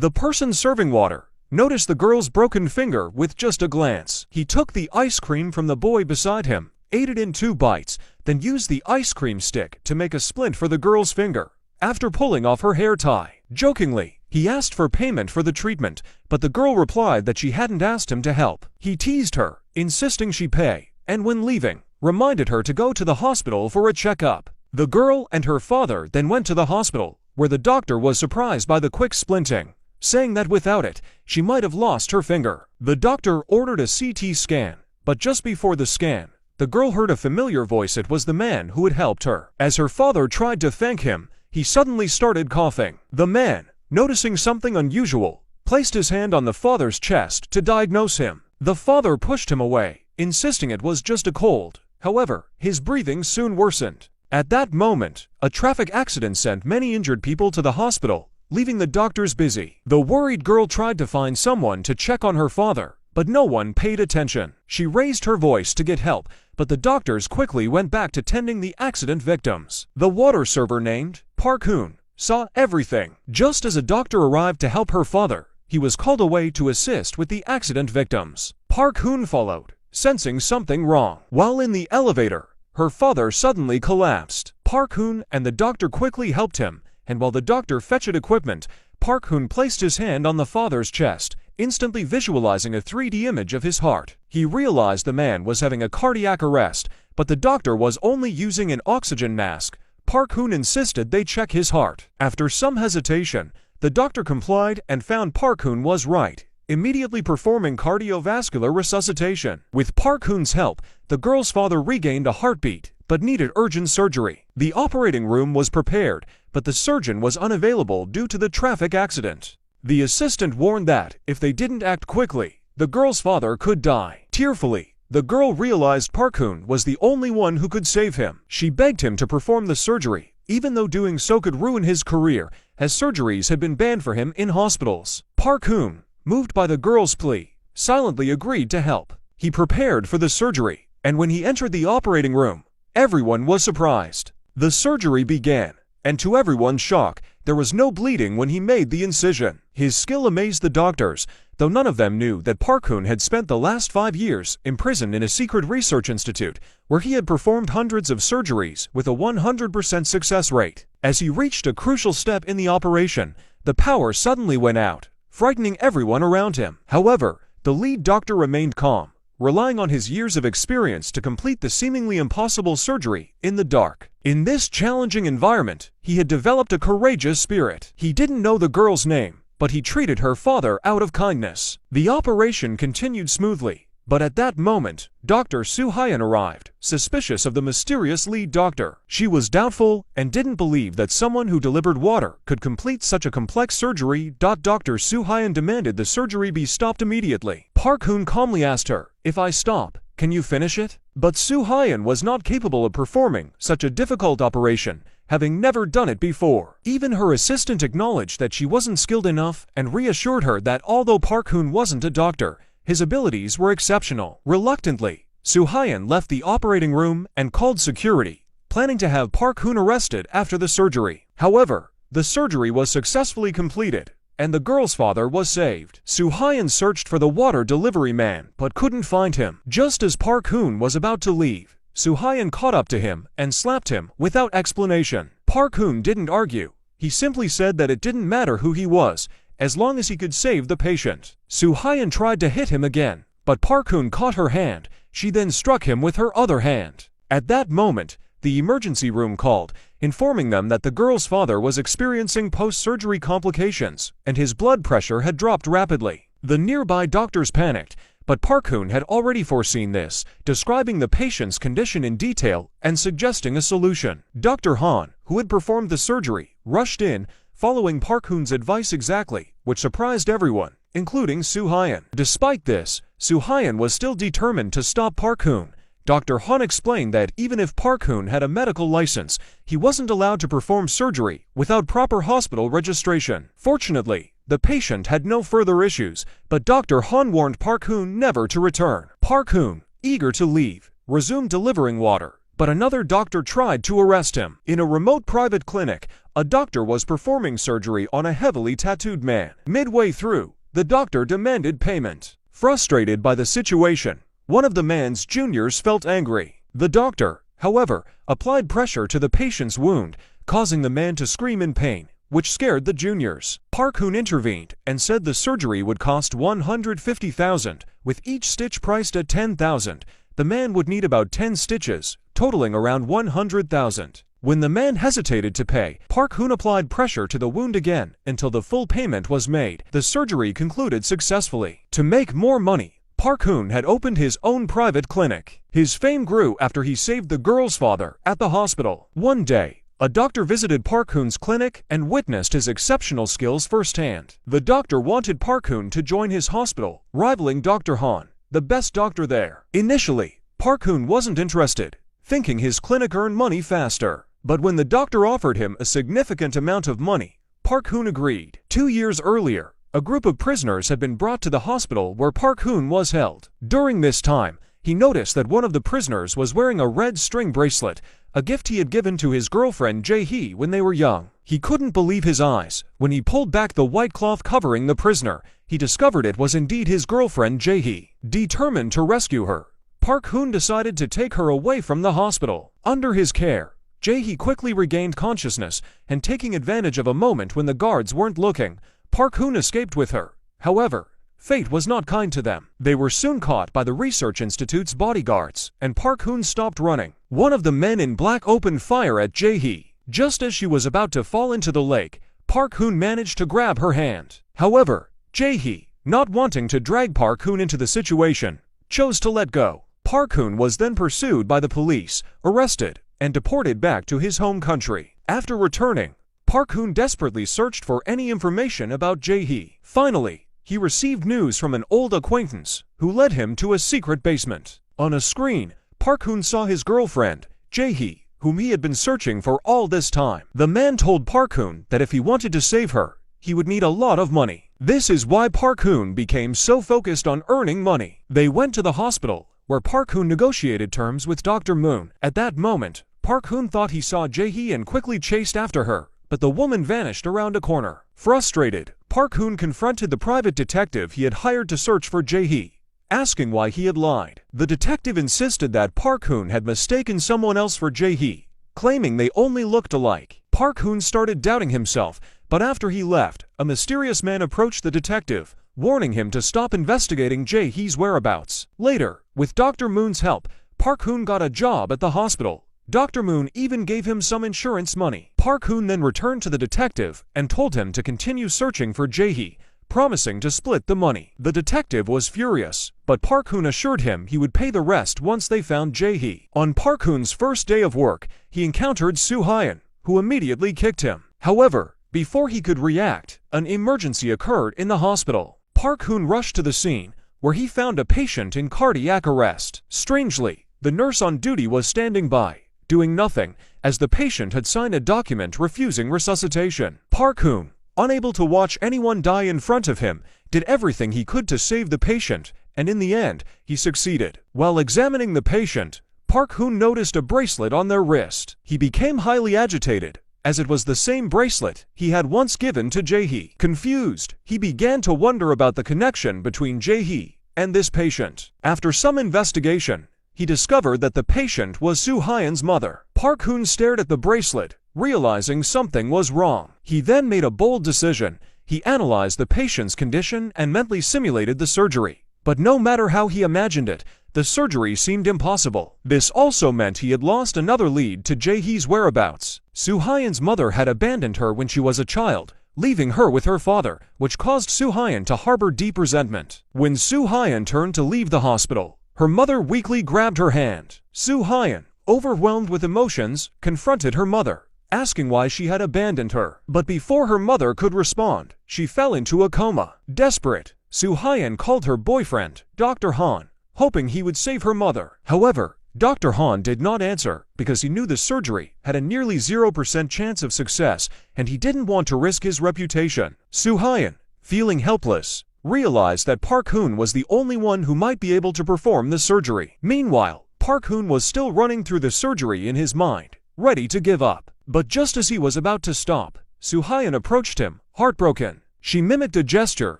The person serving water noticed the girl's broken finger with just a glance. He took the ice cream from the boy beside him, ate it in 2 bites, then used the ice cream stick to make a splint for the girl's finger. After pulling off her hair tie, jokingly, he asked for payment for the treatment, but the girl replied that she hadn't asked him to help. He teased her, insisting she pay, and when leaving, reminded her to go to the hospital for a checkup. The girl and her father then went to the hospital, where the doctor was surprised by the quick splinting, saying that without it, she might have lost her finger. The doctor ordered a CT scan, but just before the scan, the girl heard a familiar voice. It was the man who had helped her. As her father tried to thank him, he suddenly started coughing. The man, noticing something unusual, placed his hand on the father's chest to diagnose him. The father pushed him away, insisting it was just a cold. However, his breathing soon worsened. At that moment, a traffic accident sent many injured people to the hospital, leaving the doctors busy. The worried girl tried to find someone to check on her father, but no one paid attention. She raised her voice to get help, but the doctors quickly went back to tending the accident victims. The water server named Park Hoon saw everything. Just as a doctor arrived to help her father, he was called away to assist with the accident victims. Park Hoon followed, sensing something wrong. While in the elevator, her father suddenly collapsed. Park Hoon and the doctor quickly helped him, and while the doctor fetched equipment, Park Hoon placed his hand on the father's chest, instantly visualizing a 3D image of his heart. He realized the man was having a cardiac arrest, but the doctor was only using an oxygen mask. Park Hoon insisted they check his heart. After some hesitation, the doctor complied and found Park Hoon was right, immediately performing cardiovascular resuscitation. With Park Hoon's help, the girl's father regained a heartbeat, but needed urgent surgery. The operating room was prepared, but the surgeon was unavailable due to the traffic accident. The assistant warned that, if they didn't act quickly, the girl's father could die. Tearfully, the girl realized Park Hoon was the only one who could save him. She begged him to perform the surgery, even though doing so could ruin his career, as surgeries had been banned for him in hospitals. Park Hoon, moved by the girl's plea, silently agreed to help. He prepared for the surgery, and when he entered the operating room, everyone was surprised. The surgery began, and to everyone's shock, there was no bleeding when he made the incision. His skill amazed the doctors, though none of them knew that Park Hoon had spent the last 5 years imprisoned in a secret research institute, where he had performed hundreds of surgeries with a 100% success rate. As he reached a crucial step in the operation, the power suddenly went out, frightening everyone around him. However, the lead doctor remained calm, relying on his years of experience to complete the seemingly impossible surgery in the dark. In this challenging environment, he had developed a courageous spirit. He didn't know the girl's name, but he treated her father out of kindness. The operation continued smoothly, but at that moment, Dr. Soo-hyun arrived, suspicious of the mysterious lead doctor. She was doubtful and didn't believe that someone who delivered water could complete such a complex surgery. Dr. Soo-hyun demanded the surgery be stopped immediately. Park Hoon calmly asked her, "If I stop, can you finish it?" But Soo-hyun was not capable of performing such a difficult operation, having never done it before. Even her assistant acknowledged that she wasn't skilled enough and reassured her that although Park Hoon wasn't a doctor, his abilities were exceptional. Reluctantly, Soo-hyun left the operating room and called security, planning to have Park Hoon arrested after the surgery. However, the surgery was successfully completed, and the girl's father was saved. Soo-hyun searched for the water delivery man, but couldn't find him. Just as Park Hoon was about to leave, Soo-hyun caught up to him and slapped him without explanation. Park Hoon didn't argue. He simply said that it didn't matter who he was, as long as he could save the patient. Soo-hyun tried to hit him again, but Park Hoon caught her hand. She then struck him with her other hand. At that moment, the emergency room called, informing them that the girl's father was experiencing post-surgery complications, and his blood pressure had dropped rapidly. The nearby doctors panicked, but Park Hoon had already foreseen this, describing the patient's condition in detail and suggesting a solution. Dr. Han, who had performed the surgery, rushed in, following Park Hoon's advice exactly, which surprised everyone, including Soo-hyun. Despite this, Soo-hyun was still determined to stop Park Hoon. Dr. Han explained that even if Park Hoon had a medical license, he wasn't allowed to perform surgery without proper hospital registration. Fortunately, the patient had no further issues, but Dr. Han warned Park Hoon never to return. Park Hoon, eager to leave, resumed delivering water, but another doctor tried to arrest him. In a remote private clinic, a doctor was performing surgery on a heavily tattooed man. Midway through, the doctor demanded payment. Frustrated by the situation, one of the man's juniors felt angry. The doctor, however, applied pressure to the patient's wound, causing the man to scream in pain, which scared the juniors. Park Hoon intervened and said the surgery would cost $150,000, with each stitch priced at $10,000. The man would need about 10 stitches, totaling around $100,000. When the man hesitated to pay, Park Hoon applied pressure to the wound again until the full payment was made. The surgery concluded successfully. To make more money, Park Hoon had opened his own private clinic. His fame grew after he saved the girl's father at the hospital. One day, a doctor visited Park Hoon's clinic and witnessed his exceptional skills firsthand. The doctor wanted Park Hoon to join his hospital, rivaling Dr. Han, the best doctor there. Initially, Park Hoon wasn't interested, thinking his clinic earned money faster. But when the doctor offered him a significant amount of money, Park Hoon agreed. 2 years earlier, a group of prisoners had been brought to the hospital where Park Hoon was held. During this time, he noticed that one of the prisoners was wearing a red string bracelet, a gift he had given to his girlfriend Jae-hee when they were young. He couldn't believe his eyes. When he pulled back the white cloth covering the prisoner, he discovered it was indeed his girlfriend Jae-hee. Determined to rescue her, Park Hoon decided to take her away from the hospital. Under his care, Jae-hee quickly regained consciousness, and taking advantage of a moment when the guards weren't looking, Park Hoon escaped with her. However, fate was not kind to them. They were soon caught by the Research Institute's bodyguards, and Park Hoon stopped running. One of the men in black opened fire at Jae-hee. Just as she was about to fall into the lake, Park Hoon managed to grab her hand. However, Jae-hee, not wanting to drag Park Hoon into the situation, chose to let go. Park Hoon was then pursued by the police, arrested, and deported back to his home country. After returning, Park Hoon desperately searched for any information about Jae-hee. Finally, he received news from an old acquaintance, who led him to a secret basement. On a screen, Park Hoon saw his girlfriend, Jae-hee, whom he had been searching for all this time. The man told Park Hoon that if he wanted to save her, he would need a lot of money. This is why Park Hoon became so focused on earning money. They went to the hospital, where Park Hoon negotiated terms with Dr. Moon. At that moment, Park Hoon thought he saw Jae-hee and quickly chased after her, but the woman vanished around a corner. Frustrated, Park Hoon confronted the private detective he had hired to search for Jae-hee, asking why he had lied. The detective insisted that Park Hoon had mistaken someone else for Jae-hee, claiming they only looked alike. Park Hoon started doubting himself, but after he left, a mysterious man approached the detective, warning him to stop investigating Jae-hee's whereabouts. Later, with Dr. Moon's help, Park Hoon got a job at the hospital. Dr. Moon even gave him some insurance money. Park Hoon then returned to the detective and told him to continue searching for Jae-hee, promising to split the money. The detective was furious, but Park Hoon assured him he would pay the rest once they found Jae-hee. On Park Hoon's first day of work, he encountered Soo Hyun, who immediately kicked him. However, before he could react, an emergency occurred in the hospital. Park Hoon rushed to the scene, where he found a patient in cardiac arrest. Strangely, the nurse on duty was standing by, doing nothing, as the patient had signed a document refusing resuscitation. Park Hoon, unable to watch anyone die in front of him, did everything he could to save the patient, and in the end, he succeeded. While examining the patient, Park Hoon noticed a bracelet on their wrist. He became highly agitated, as it was the same bracelet he had once given to Jae-hee. Confused, he began to wonder about the connection between Jae-hee and this patient. After some investigation, he discovered that the patient was Soo Hyun's mother. Park Hoon stared at the bracelet, realizing something was wrong. He then made a bold decision. He analyzed the patient's condition and mentally simulated the surgery. But no matter how he imagined it, the surgery seemed impossible. This also meant he had lost another lead to Jae-hee's whereabouts. Soo Hyun's mother had abandoned her when she was a child, leaving her with her father, which caused Soo Hyun to harbor deep resentment. When Soo Hyun turned to leave the hospital, her mother weakly grabbed her hand. Soo Hyun, overwhelmed with emotions, confronted her mother, asking why she had abandoned her. But before her mother could respond, she fell into a coma. Desperate, Soo Hyun called her boyfriend, Dr. Han, hoping he would save her mother. However, Dr. Han did not answer because he knew the surgery had a nearly 0% chance of success, and he didn't want to risk his reputation. Soo Hyun, feeling helpless, realized that Park Hoon was the only one who might be able to perform the surgery. Meanwhile, Park Hoon was still running through the surgery in his mind, ready to give up. But just as he was about to stop, Soo Hyun approached him, heartbroken. She mimicked a gesture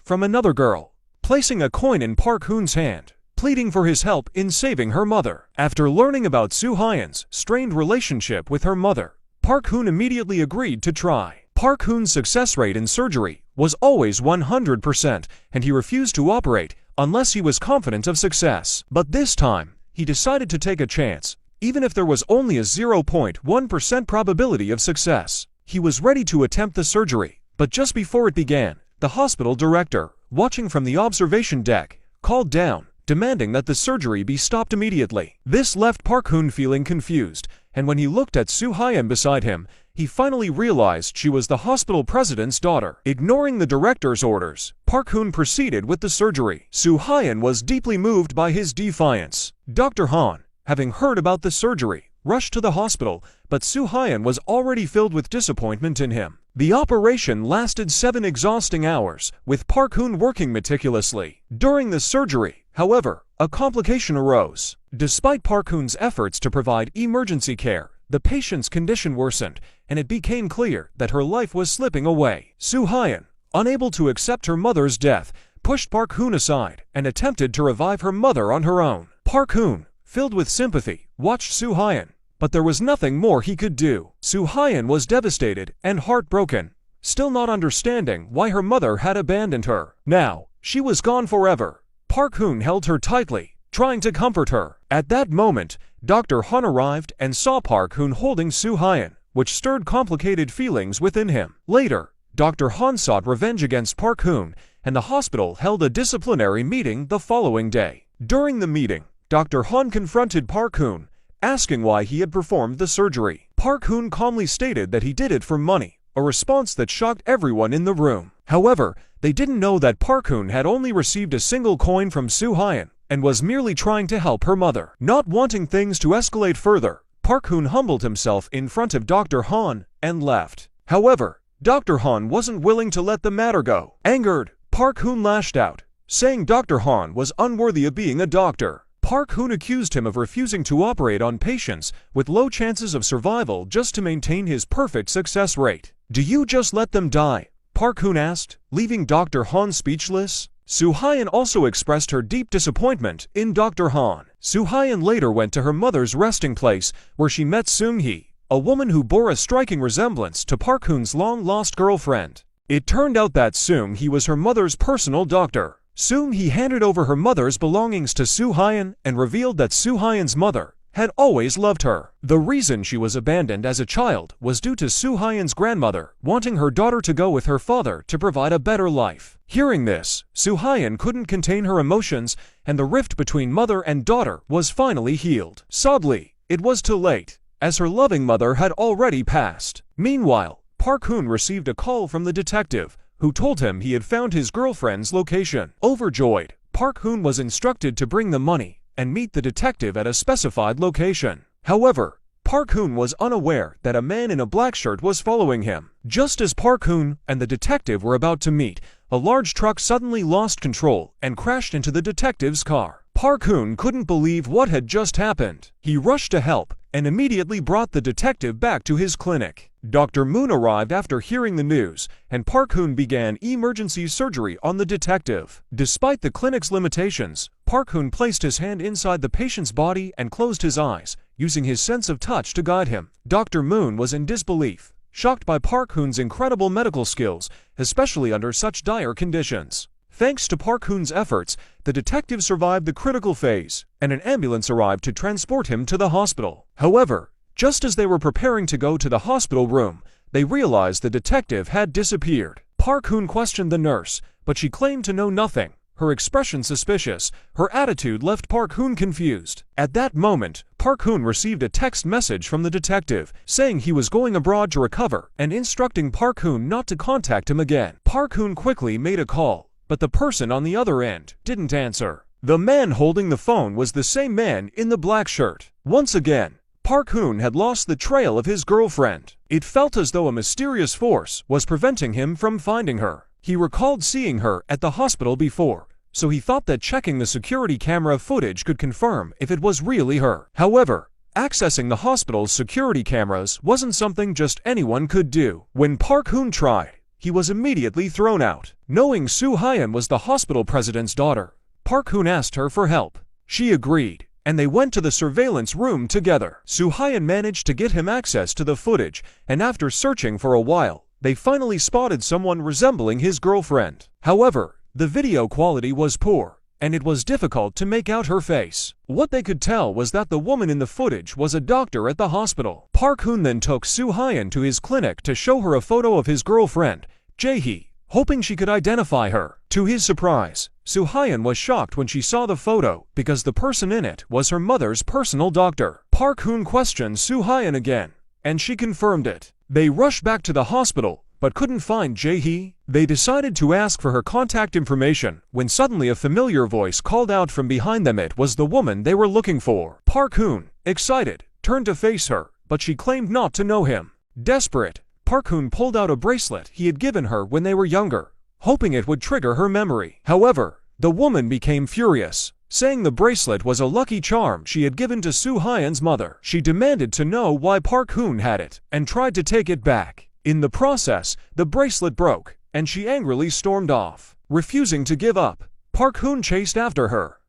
from another girl, placing a coin in Park Hoon's hand, pleading for his help in saving her mother. After learning about Soo Hyun's strained relationship with her mother, Park Hoon immediately agreed to try. Park Hoon's success rate in surgery was always 100%, and he refused to operate unless he was confident of success. But this time, he decided to take a chance, even if there was only a 0.1% probability of success. He was ready to attempt the surgery, but just before it began, the hospital director, watching from the observation deck, called down, demanding that the surgery be stopped immediately. This left Park Hoon feeling confused, and when he looked at Soo Hyun beside him, he finally realized she was the hospital president's daughter. Ignoring the director's orders, Park Hoon proceeded with the surgery. Soo Hyun was deeply moved by his defiance. Dr. Han, having heard about the surgery, rushed to the hospital, but Soo Hyun was already filled with disappointment in him. The operation lasted 7 exhausting hours, with Park Hoon working meticulously. During the surgery, however, a complication arose. Despite Park Hoon's efforts to provide emergency care, the patient's condition worsened, and it became clear that her life was slipping away. Soo Hyun, unable to accept her mother's death, pushed Park Hoon aside and attempted to revive her mother on her own. Park Hoon, filled with sympathy, watched Soo Hyun, but there was nothing more he could do. Soo Hyun was devastated and heartbroken, still not understanding why her mother had abandoned her. Now, she was gone forever. Park Hoon held her tightly, trying to comfort her. At that moment, Dr. Han arrived and saw Park Hoon holding Soo Hyun, which stirred complicated feelings within him. Later, Dr. Han sought revenge against Park Hoon, and the hospital held a disciplinary meeting the following day. During the meeting, Dr. Han confronted Park Hoon, asking why he had performed the surgery. Park Hoon calmly stated that he did it for money, a response that shocked everyone in the room. However, they didn't know that Park Hoon had only received a single coin from Soo Hyun and was merely trying to help her mother. Not wanting things to escalate further, Park Hoon humbled himself in front of Dr. Han and left. However, Dr. Han wasn't willing to let the matter go. Angered, Park Hoon lashed out, saying Dr. Han was unworthy of being a doctor. Park Hoon accused him of refusing to operate on patients with low chances of survival just to maintain his perfect success rate. "Do you just let them die?" Park Hoon asked, leaving Dr. Han speechless. Soo Hyun also expressed her deep disappointment in Dr. Han. Soo Hyun later went to her mother's resting place, where she met Seung-hee, a woman who bore a striking resemblance to Park Hoon's long-lost girlfriend. It turned out that Seung-hee was her mother's personal doctor. Seung-hee handed over her mother's belongings to Soo Hyun and revealed that Soo Hyun's mother had always loved her. The reason she was abandoned as a child was due to Soo Hyun's grandmother wanting her daughter to go with her father to provide a better life. Hearing this, Soo Hyun couldn't contain her emotions, and the rift between mother and daughter was finally healed. Sadly, it was too late, as her loving mother had already passed. Meanwhile, Park Hoon received a call from the detective, who told him he had found his girlfriend's location. Overjoyed, Park Hoon was instructed to bring the money and meet the detective at a specified location. However, Park Hoon was unaware that a man in a black shirt was following him. Just as Park Hoon and the detective were about to meet, a large truck suddenly lost control and crashed into the detective's car. Park Hoon couldn't believe what had just happened. He rushed to help and immediately brought the detective back to his clinic. Dr. Moon arrived after hearing the news, and Park Hoon began emergency surgery on the detective. Despite the clinic's limitations, Park Hoon placed his hand inside the patient's body and closed his eyes, using his sense of touch to guide him. Dr. Moon was in disbelief, shocked by Park Hoon's incredible medical skills, especially under such dire conditions. Thanks to Park Hoon's efforts, the detective survived the critical phase, and an ambulance arrived to transport him to the hospital. However, just as they were preparing to go to the hospital room, they realized the detective had disappeared. Park Hoon questioned the nurse, but she claimed to know nothing. Her expression suspicious, her attitude left Park Hoon confused. At that moment, Park Hoon received a text message from the detective, saying he was going abroad to recover and instructing Park Hoon not to contact him again. Park Hoon quickly made a call, but the person on the other end didn't answer. The man holding the phone was the same man in the black shirt. Once again, Park Hoon had lost the trail of his girlfriend. It felt as though a mysterious force was preventing him from finding her. He recalled seeing her at the hospital before, so he thought that checking the security camera footage could confirm if it was really her. However, accessing the hospital's security cameras wasn't something just anyone could do. When Park Hoon tried, he was immediately thrown out. Knowing Soo Hyun was the hospital president's daughter, Park Hoon asked her for help. She agreed, and they went to the surveillance room together. Soo Hyun managed to get him access to the footage, and after searching for a while, they finally spotted someone resembling his girlfriend. However, the video quality was poor, and it was difficult to make out her face. What they could tell was that the woman in the footage was a doctor at the hospital. Park Hoon then took Soo Hyun to his clinic to show her a photo of his girlfriend, Jae-hee, hoping she could identify her. To his surprise, Soo Hyun was shocked when she saw the photo because the person in it was her mother's personal doctor. Park Hoon questioned Soo Hyun again, and she confirmed it. They rushed back to the hospital, but couldn't find Jae-hee. They decided to ask for her contact information when suddenly a familiar voice called out from behind them. It was the woman they were looking for. Park Hoon, excited, turned to face her, but she claimed not to know him. Desperate, Park Hoon pulled out a bracelet he had given her when they were younger, hoping it would trigger her memory. However, the woman became furious, saying the bracelet was a lucky charm she had given to Soo Hyun's mother. She demanded to know why Park Hoon had it and tried to take it back. In the process, the bracelet broke, and she angrily stormed off. Refusing to give up, Park Hoon chased after her.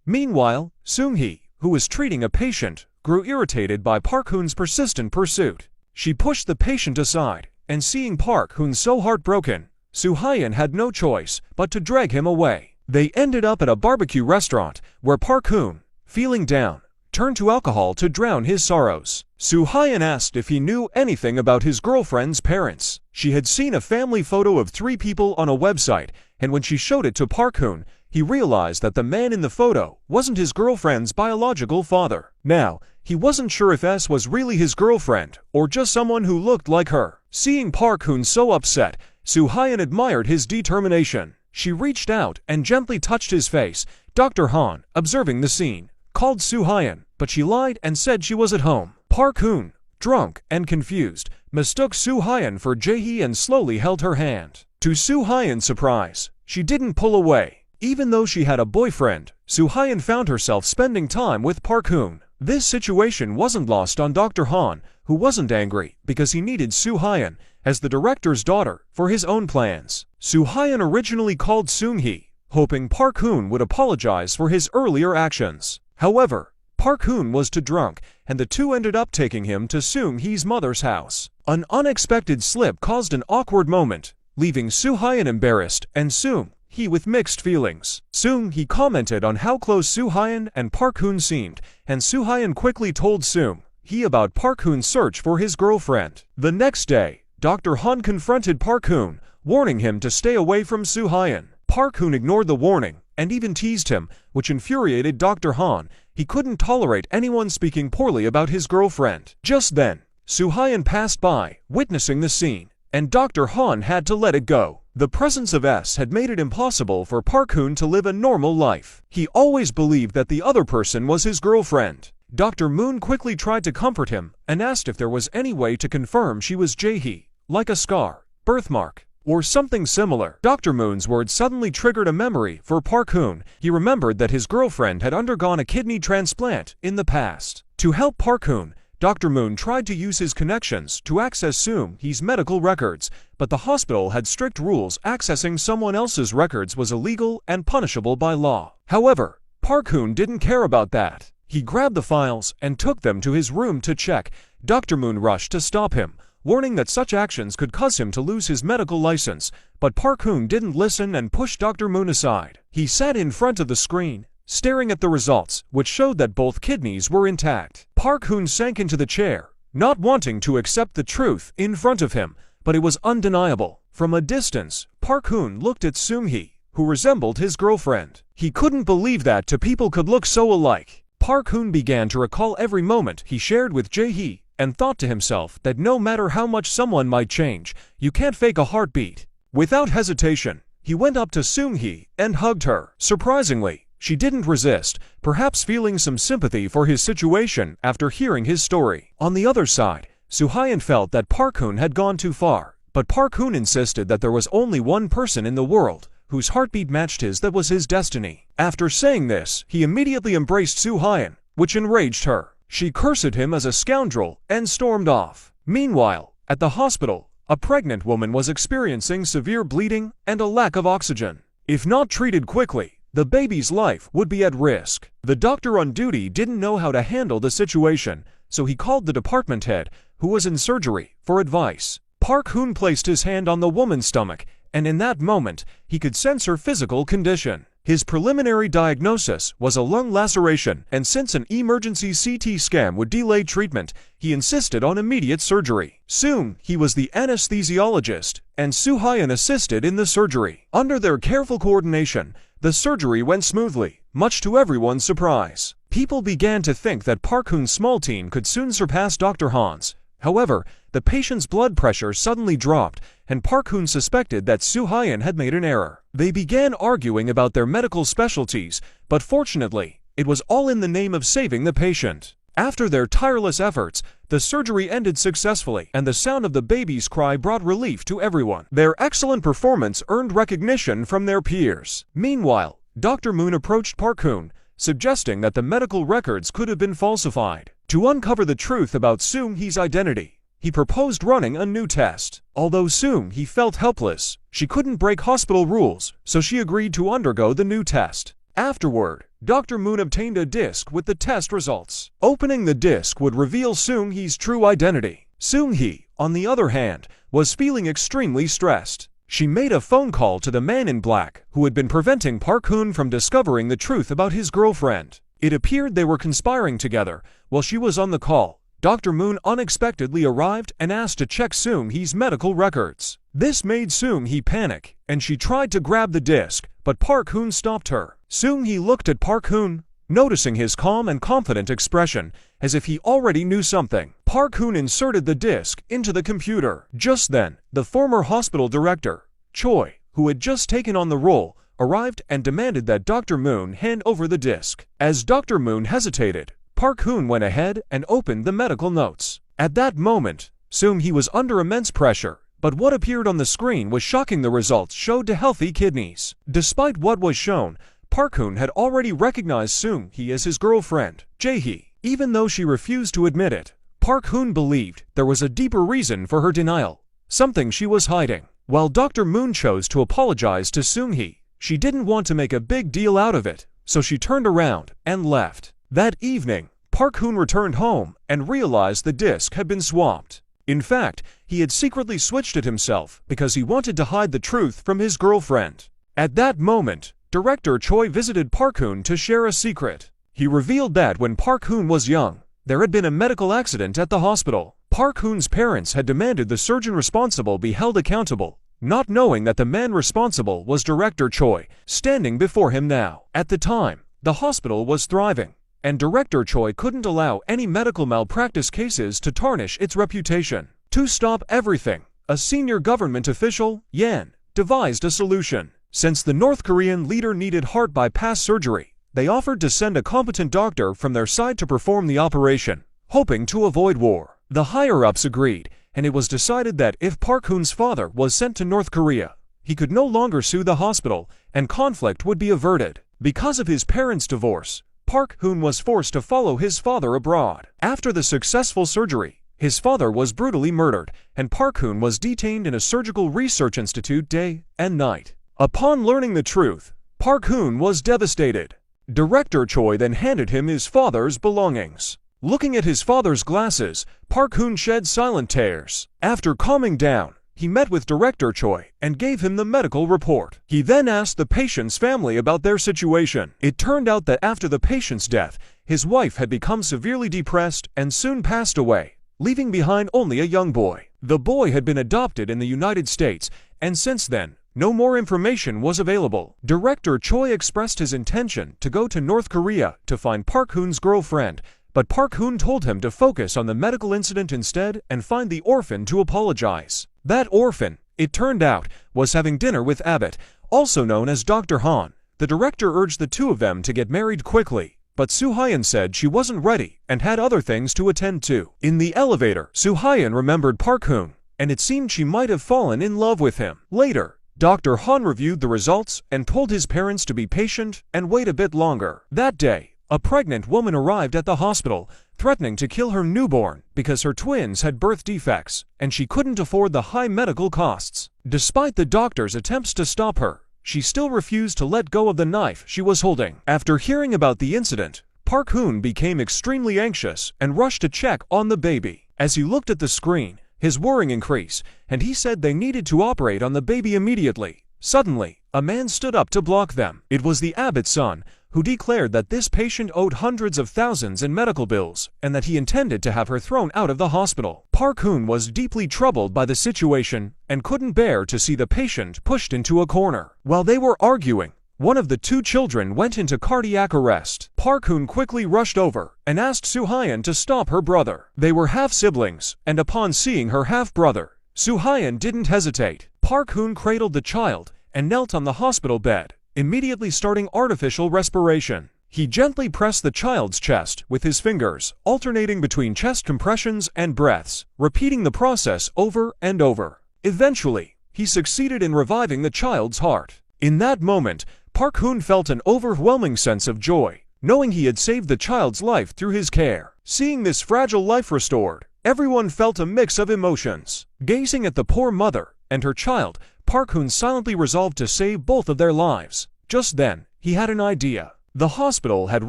Meanwhile, Seung-hee, who was treating a patient, grew irritated by Park Hoon's persistent pursuit. She pushed the patient aside, and seeing Park Hoon so heartbroken, Soo Hyun had no choice but to drag him away. They ended up at a barbecue restaurant where Park Hoon, feeling down, turned to alcohol to drown his sorrows. Soo Hyun asked if he knew anything about his girlfriend's parents. She had seen a family photo of 3 people on a website, and when she showed it to Park Hoon, he realized that the man in the photo wasn't his girlfriend's biological father. Now, he wasn't sure if S was really his girlfriend or just someone who looked like her. Seeing Park Hoon so upset, Soo Hyun admired his determination. She reached out and gently touched his face. Dr. Han, observing the scene, called Soo Hyun, but she lied and said she was at home. Park Hoon, drunk and confused, mistook Soo Hyun for Jae-hee and slowly held her hand. To Soo Hyun's surprise, she didn't pull away. Even though she had a boyfriend, Soo Hyun found herself spending time with Park Hoon. This situation wasn't lost on Dr. Han, who wasn't angry because he needed Soo Hyun as the director's daughter for his own plans. Soo Hyun originally called Seung-hee, hoping Park Hoon would apologize for his earlier actions. However, Park Hoon was too drunk, and the two ended up taking him to Seung-hee's mother's house. An unexpected slip caused an awkward moment, leaving Soo Hyun embarrassed and Seung-hee with mixed feelings. Seung-hee commented on how close Soo Hyun and Park Hoon seemed, and Soo Hyun quickly told Seung-hee about Park Hoon's search for his girlfriend. The next day, Dr. Han confronted Park Hoon, warning him to stay away from Soo Hyun. Park Hoon ignored the warning and even teased him, which infuriated Dr. Han. He couldn't tolerate anyone speaking poorly about his girlfriend. Just then, Soo Hyun passed by, witnessing the scene, and Dr. Han had to let it go. The presence of S had made it impossible for Park Hoon to live a normal life. He always believed that the other person was his girlfriend. Dr. Moon quickly tried to comfort him and asked if there was any way to confirm she was Jae-hee, like a scar, birthmark, or something similar. Dr. Moon's words suddenly triggered a memory for Park Hoon. He remembered that his girlfriend had undergone a kidney transplant in the past. To help Park Hoon, Dr. Moon tried to use his connections to access Seung-hee's medical records, but the hospital had strict rules. Accessing someone else's records was illegal and punishable by law. However, Park Hoon didn't care about that. He grabbed the files and took them to his room to check. Dr. Moon rushed to stop him, warning that such actions could cause him to lose his medical license, but Park Hoon didn't listen and pushed Dr. Moon aside. He sat in front of the screen, staring at the results, which showed that both kidneys were intact. Park Hoon sank into the chair, not wanting to accept the truth in front of him, but it was undeniable. From a distance, Park Hoon looked at Seung-hee, who resembled his girlfriend. He couldn't believe that two people could look so alike. Park Hoon began to recall every moment he shared with Jae-hee, and thought to himself that no matter how much someone might change, you can't fake a heartbeat. Without hesitation, he went up to Seung-hee and hugged her. Surprisingly, she didn't resist, perhaps feeling some sympathy for his situation after hearing his story. On the other side, Soo Hyun felt that Park Hoon had gone too far, but Park Hoon insisted that there was only one person in the world whose heartbeat matched his. That was his destiny. After saying this, he immediately embraced Soo-hyun, which enraged her. She cursed him as a scoundrel and stormed off. Meanwhile, at the hospital, a pregnant woman was experiencing severe bleeding and a lack of oxygen. If not treated quickly, the baby's life would be at risk. The doctor on duty didn't know how to handle the situation, so he called the department head, who was in surgery, for advice. Park Hoon placed his hand on the woman's stomach, and in that moment, he could sense her physical condition. His preliminary diagnosis was a lung laceration, and since an emergency CT scan would delay treatment, he insisted on immediate surgery. Soon, he was the anesthesiologist, and Soo-hyun assisted in the surgery. Under their careful coordination, the surgery went smoothly, much to everyone's surprise. People began to think that Park Hoon's small team could soon surpass Dr. Han's. However, the patient's blood pressure suddenly dropped, and Park Hoon suspected that Soo-hyun had made an error. They began arguing about their medical specialties, but fortunately, it was all in the name of saving the patient. After their tireless efforts, the surgery ended successfully, and the sound of the baby's cry brought relief to everyone. Their excellent performance earned recognition from their peers. Meanwhile, Dr. Moon approached Park Hoon, suggesting that the medical records could have been falsified. To uncover the truth about Seung-hee's identity, he proposed running a new test. Although Seung-hee felt helpless, she couldn't break hospital rules, so she agreed to undergo the new test. Afterward, Dr. Moon obtained a disc with the test results. Opening the disc would reveal Seung-hee's true identity. Seung-hee, on the other hand, was feeling extremely stressed. She made a phone call to the man in black, who had been preventing Park Hoon from discovering the truth about his girlfriend. It appeared they were conspiring together. While she was on the call, Dr. Moon unexpectedly arrived and asked to check Seung-hee's medical records. This made Seung-hee panic, and she tried to grab the disc, but Park Hoon stopped her. Seung-hee looked at Park Hoon, noticing his calm and confident expression, as if he already knew something. Park Hoon inserted the disc into the computer. Just then, the former hospital director, Choi, who had just taken on the role, arrived and demanded that Dr. Moon hand over the disc. As Dr. Moon hesitated, Park Hoon went ahead and opened the medical notes. At that moment, Seung-hee was under immense pressure, but what appeared on the screen was shocking. The results showed to healthy kidneys. Despite what was shown, Park Hoon had already recognized Seung-hee as his girlfriend, Jae-hee. Even though she refused to admit it, Park Hoon believed there was a deeper reason for her denial, something she was hiding. While Dr. Moon chose to apologize to Seung-hee, she didn't want to make a big deal out of it, so she turned around and left. That evening, Park Hoon returned home and realized the disc had been swapped. In fact, he had secretly switched it himself because he wanted to hide the truth from his girlfriend. At that moment, Director Choi visited Park Hoon to share a secret. He revealed that when Park Hoon was young, there had been a medical accident at the hospital. Park Hoon's parents had demanded the surgeon responsible be held accountable, not knowing that the man responsible was Director Choi, standing before him now. At the time, the hospital was thriving, and Director Choi couldn't allow any medical malpractice cases to tarnish its reputation. To stop everything, a senior government official, Yan, devised a solution. Since the North Korean leader needed heart bypass surgery, they offered to send a competent doctor from their side to perform the operation, hoping to avoid war. The higher-ups agreed, and it was decided that if Park Hoon's father was sent to North Korea, he could no longer sue the hospital, and conflict would be averted. Because of his parents' divorce, Park Hoon was forced to follow his father abroad. After the successful surgery, his father was brutally murdered, and Park Hoon was detained in a surgical research institute day and night. Upon learning the truth, Park Hoon was devastated. Director Choi then handed him his father's belongings. Looking at his father's glasses, Park Hoon shed silent tears. After calming down, he met with Director Choi and gave him the medical report. He then asked the patient's family about their situation. It turned out that after the patient's death, his wife had become severely depressed and soon passed away, leaving behind only a young boy. The boy had been adopted in the United States, and since then, no more information was available. Director Choi expressed his intention to go to North Korea to find Park Hoon's girlfriend, but Park Hoon told him to focus on the medical incident instead and find the orphan to apologize. That orphan, it turned out, was having dinner with Abbott, also known as Dr. Han. The director urged the two of them to get married quickly, but Soo-hyun said she wasn't ready and had other things to attend to. In the elevator, Soo-hyun remembered Park Hoon, and it seemed she might have fallen in love with him. Later, Dr. Han reviewed the results and told his parents to be patient and wait a bit longer. That day, a pregnant woman arrived at the hospital, threatening to kill her newborn because her twins had birth defects and she couldn't afford the high medical costs. Despite the doctor's attempts to stop her, she still refused to let go of the knife she was holding. After hearing about the incident, Park Hoon became extremely anxious and rushed to check on the baby. As he looked at the screen, his worrying increased, and he said they needed to operate on the baby immediately. Suddenly, a man stood up to block them. It was the abbot's son, who declared that this patient owed hundreds of thousands in medical bills and that he intended to have her thrown out of the hospital. Park Hoon was deeply troubled by the situation and couldn't bear to see the patient pushed into a corner. While they were arguing, one of the two children went into cardiac arrest. Park Hoon quickly rushed over and asked Soo-hyun to stop her brother. They were half-siblings, and upon seeing her half-brother, Soo-hyun didn't hesitate. Park Hoon cradled the child and knelt on the hospital bed, immediately starting artificial respiration. He gently pressed the child's chest with his fingers, alternating between chest compressions and breaths, repeating the process over and over. Eventually, he succeeded in reviving the child's heart. In that moment, Park Hoon felt an overwhelming sense of joy, knowing he had saved the child's life through his care. Seeing this fragile life restored, everyone felt a mix of emotions. Gazing at the poor mother and her child, Park Hoon silently resolved to save both of their lives. Just then, he had an idea. The hospital had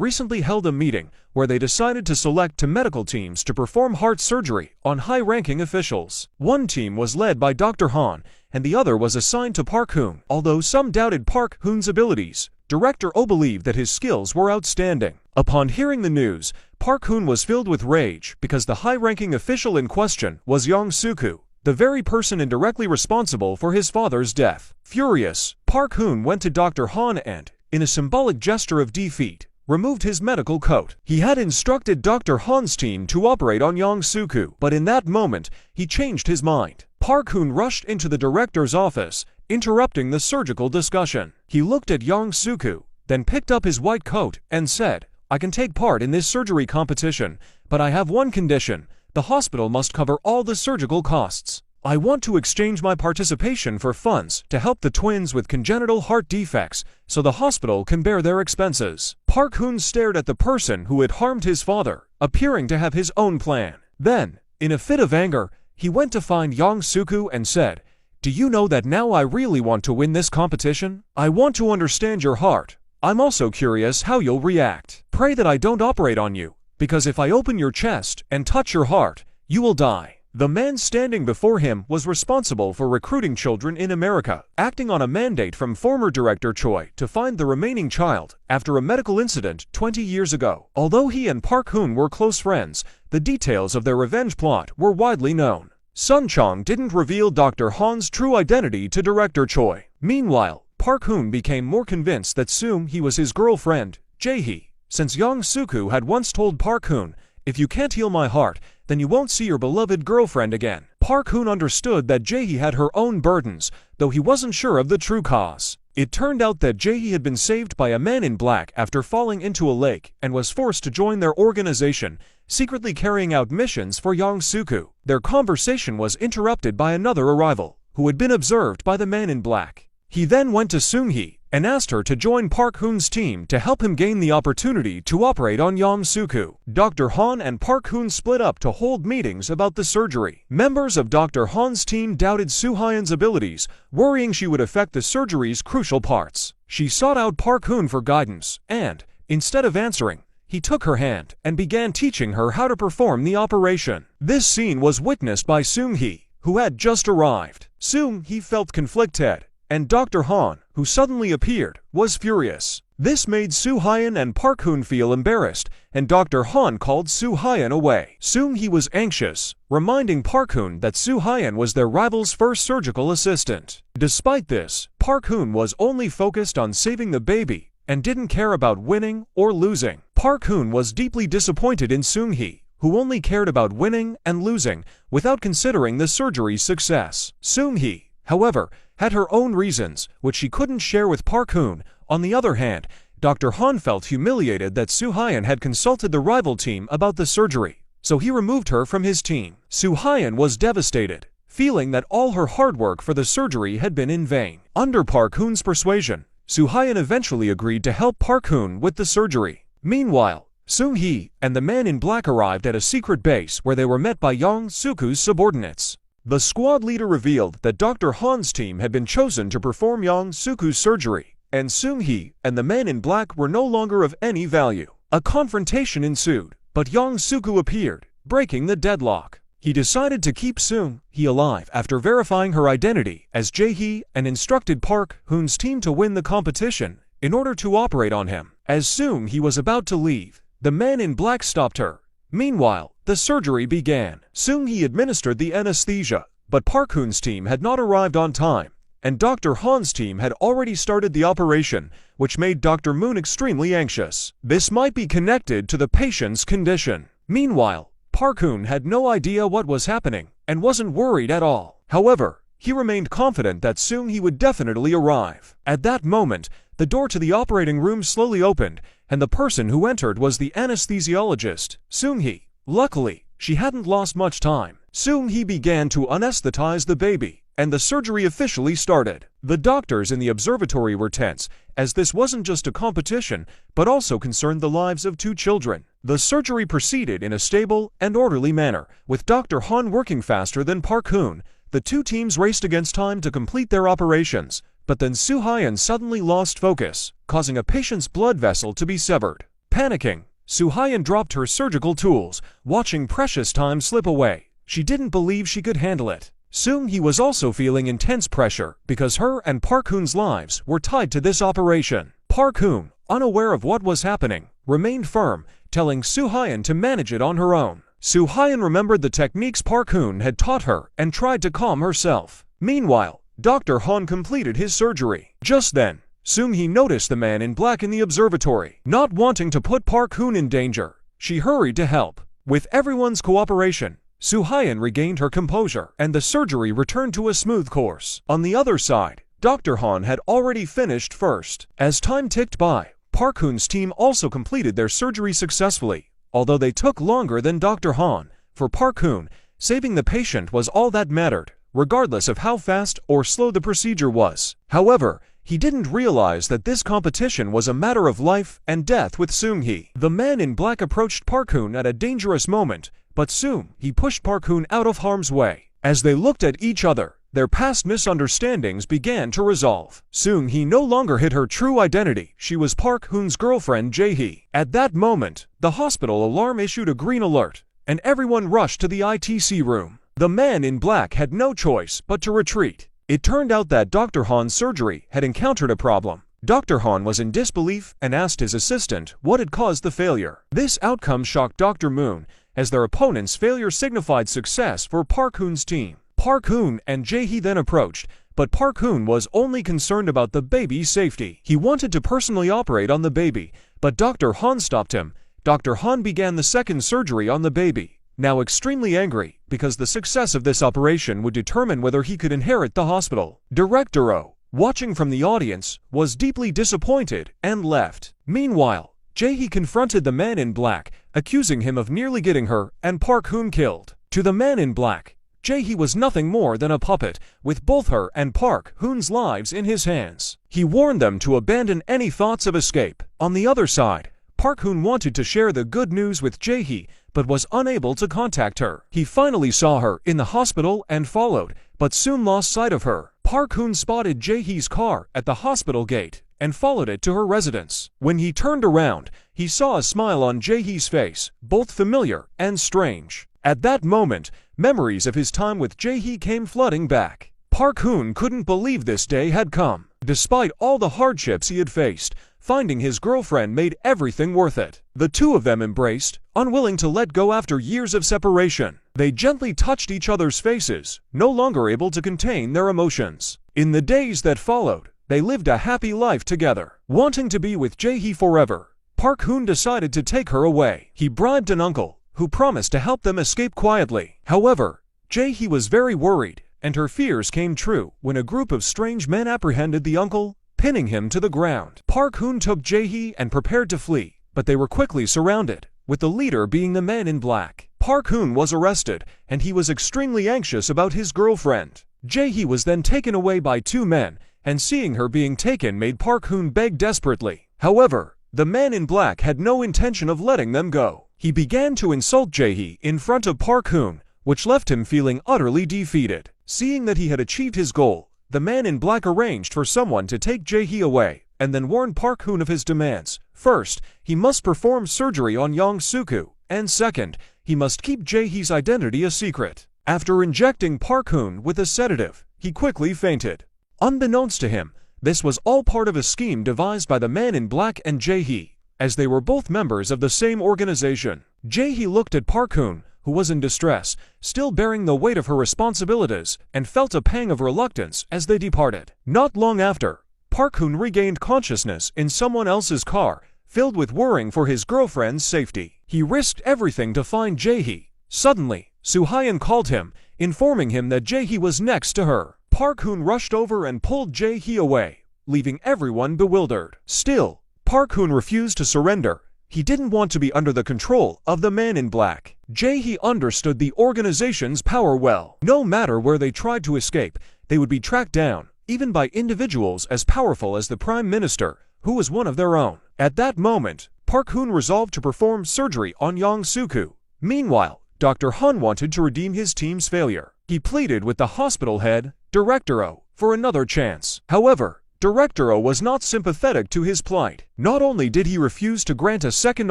recently held a meeting where they decided to select two medical teams to perform heart surgery on high-ranking officials. One team was led by Dr. Han, and the other was assigned to Park Hoon. Although some doubted Park Hoon's abilities, Director Oh believed that his skills were outstanding. Upon hearing the news, Park Hoon was filled with rage because the high-ranking official in question was Young Soo-koo, the very person indirectly responsible for his father's death. Furious, Park Hoon went to Dr. Han and, in a symbolic gesture of defeat, removed his medical coat. He had instructed Dr. Han's team to operate on Young Soo-koo, but in that moment, he changed his mind. Park Hoon rushed into the director's office, interrupting the surgical discussion. He looked at Young Soo-koo, then picked up his white coat and said, "I can take part in this surgery competition, but I have one condition. The hospital must cover all the surgical costs. I want to exchange my participation for funds to help the twins with congenital heart defects so the hospital can bear their expenses." Park Hoon stared at the person who had harmed his father, appearing to have his own plan. Then, in a fit of anger, he went to find Young Soo-koo and said, "Do you know that now I really want to win this competition? I want to understand your heart. I'm also curious how you'll react. Pray that I don't operate on you, because if I open your chest and touch your heart, you will die." The man standing before him was responsible for recruiting children in America, acting on a mandate from former Director Choi to find the remaining child after a medical incident 20 years ago. Although he and Park Hoon were close friends, the details of their revenge plot were widely known. Sun Chong didn't reveal Dr. Han's true identity to Director Choi. Meanwhile, Park Hoon became more convinced that soon he was his girlfriend, Jae-hee, since Young Soo-koo had once told Park Hoon, "If you can't heal my heart, then you won't see your beloved girlfriend again." Park Hoon understood that Jae-hee had her own burdens, though he wasn't sure of the true cause. It turned out that Jae-hee had been saved by a man in black after falling into a lake and was forced to join their organization, secretly carrying out missions for Young Soo-koo. Their conversation was interrupted by another arrival, who had been observed by the man in black. He then went to Seung-hee and asked her to join Park Hoon's team to help him gain the opportunity to operate on Young Soo-koo. Dr. Han and Park Hoon split up to hold meetings about the surgery. Members of Dr. Han's team doubted Soo-hyun's abilities, worrying she would affect the surgery's crucial parts. She sought out Park Hoon for guidance, and, instead of answering, he took her hand and began teaching her how to perform the operation. This scene was witnessed by Seung-hee, who had just arrived. Seung-hee felt conflicted, and Dr. Han, who suddenly appeared, was furious. This made Soo-hyun and Park Hoon feel embarrassed, and Dr. Han called Soo-hyun away. Seung-hee was anxious, reminding Park Hoon that Soo-hyun was their rival's first surgical assistant. Despite this, Park Hoon was only focused on saving the baby and didn't care about winning or losing. Park Hoon was deeply disappointed in Seung-hee, who only cared about winning and losing without considering the surgery's success. Seung-hee, however, had her own reasons, which she couldn't share with Park Hoon. On the other hand, Dr. Han felt humiliated that Soo-hyun had consulted the rival team about the surgery, so he removed her from his team. Soo-hyun was devastated, feeling that all her hard work for the surgery had been in vain. Under Park Hoon's persuasion, Soo-hyun eventually agreed to help Park Hoon with the surgery. Meanwhile, Seung-hee and the man in black arrived at a secret base where they were met by Young Suk-woo's subordinates. The squad leader revealed that Dr. Han's team had been chosen to perform Young Suk-woo's surgery, and Seung-hee and the man in black were no longer of any value. A confrontation ensued, but Young Suk-woo appeared, breaking the deadlock. He decided to keep Seung-hee alive after verifying her identity as Jae-hee and instructed Park Hoon's team to win the competition in order to operate on him. As Seung-hee was about to leave, the man in black stopped her. Meanwhile, the surgery began. Seung-hee administered the anesthesia, but Park Hoon's team had not arrived on time, and Dr. Han's team had already started the operation, which made Dr. Moon extremely anxious. This might be connected to the patient's condition. Meanwhile, Park Hoon had no idea what was happening and wasn't worried at all. However, he remained confident that Seung-hee would definitely arrive. At that moment, the door to the operating room slowly opened, and the person who entered was the anesthesiologist, Seung-hee. Luckily, she hadn't lost much time. Seung-hee began to anesthetize the baby, and the surgery officially started. The doctors in the observatory were tense, as this wasn't just a competition, but also concerned the lives of 2 children. The surgery proceeded in a stable and orderly manner, with Dr. Han working faster than Park Hoon. The 2 teams raced against time to complete their operations, but then Soo-hyun suddenly lost focus, causing a patient's blood vessel to be severed. Panicking, Soo-hyun dropped her surgical tools, watching precious time slip away. She didn't believe she could handle it. Seung-hee was also feeling intense pressure because her and Park Hoon's lives were tied to this operation. Park Hoon, unaware of what was happening, remained firm, telling Soo-hyun to manage it on her own. Soo-hyun remembered the techniques Park Hoon had taught her and tried to calm herself. Meanwhile, Dr. Han completed his surgery. Just then, Seung-hee noticed the man in black in the observatory. Not wanting to put Park Hoon in danger, she hurried to help. With everyone's cooperation, Soo-hyun regained her composure, and the surgery returned to a smooth course. On the other side, Dr. Han had already finished first. As time ticked by, Park Hoon's team also completed their surgery successfully, although they took longer than Dr. Han. For Park Hoon, saving the patient was all that mattered, regardless of how fast or slow the procedure was. However, he didn't realize that this competition was a matter of life and death with Seung-hee. The man in black approached Park Hoon at a dangerous moment, but soon he pushed Park Hoon out of harm's way. As they looked at each other, their past misunderstandings began to resolve. Seung-hee no longer hid her true identity. She was Park Hoon's girlfriend Jae-hee. At that moment, the hospital alarm issued a green alert, and everyone rushed to the ITC room. The man in black had no choice but to retreat. It turned out that Dr. Han's surgery had encountered a problem. Dr. Han was in disbelief and asked his assistant what had caused the failure. This outcome shocked Dr. Moon, as their opponent's failure signified success for Park Hoon's team. Park Hoon and Jae-hee then approached, but Park Hoon was only concerned about the baby's safety. He wanted to personally operate on the baby, but Dr. Han stopped him. Dr. Han began the second surgery on the baby, now extremely angry because the success of this operation would determine whether he could inherit the hospital. Director Oh, watching from the audience, was deeply disappointed and left. Meanwhile, Jae-hee confronted the man in black, accusing him of nearly getting her and Park Hoon killed. To the man in black, Jae-hee was nothing more than a puppet, with both her and Park Hoon's lives in his hands. He warned them to abandon any thoughts of escape. On the other side, Park Hoon wanted to share the good news with Jae-hee, but was unable to contact her. He finally saw her in the hospital and followed, but soon lost sight of her. Park Hoon spotted Jae-hee's car at the hospital gate and followed it to her residence. When he turned around, he saw a smile on Jae-hee's face, both familiar and strange. At that moment, memories of his time with Jae-hee came flooding back. Park Hoon couldn't believe this day had come. Despite all the hardships he had faced, finding his girlfriend made everything worth it. The two of them embraced, unwilling to let go after years of separation. They gently touched each other's faces, no longer able to contain their emotions. In the days that followed, they lived a happy life together. Wanting to be with Jae-hee forever, Park Hoon decided to take her away. He bribed an uncle, who promised to help them escape quietly. However, Jae-hee was very worried, and her fears came true when a group of strange men apprehended the uncle, pinning him to the ground. Park Hoon took Jae-hee and prepared to flee, but they were quickly surrounded, with the leader being the man in black. Park Hoon was arrested, and he was extremely anxious about his girlfriend. Jae-hee was then taken away by two men, and seeing her being taken made Park Hoon beg desperately. However, the man in black had no intention of letting them go. He began to insult Jae-hee in front of Park Hoon, which left him feeling utterly defeated. Seeing that he had achieved his goal, the man in black arranged for someone to take Jae-hee away, and then warned Park Hoon of his demands. First, he must perform surgery on Young Soo-koo, and second, he must keep Jae-hee's identity a secret. After injecting Park Hoon with a sedative, he quickly fainted. Unbeknownst to him, this was all part of a scheme devised by the man in black and Jae-hee, as they were both members of the same organization. Jae-hee looked at Park Hoon, who was in distress, still bearing the weight of her responsibilities, and felt a pang of reluctance as they departed. Not long after, Park Hoon regained consciousness in someone else's car, filled with worrying for his girlfriend's safety. He risked everything to find Jae-hee. Suddenly, Soo-hyun called him, informing him that Jae-hee was next to her. Park Hoon rushed over and pulled Jae-hee away, leaving everyone bewildered. Still, Park Hoon refused to surrender. He didn't want to be under the control of the man in black. Jae-hee understood the organization's power well. No matter where they tried to escape, they would be tracked down, even by individuals as powerful as the Prime Minister, who was one of their own. At that moment, Park Hoon resolved to perform surgery on Young Soo-koo. Meanwhile, Dr. Han wanted to redeem his team's failure. He pleaded with the hospital head, Director Oh, for another chance. However, Director Oh was not sympathetic to his plight. Not only did he refuse to grant a second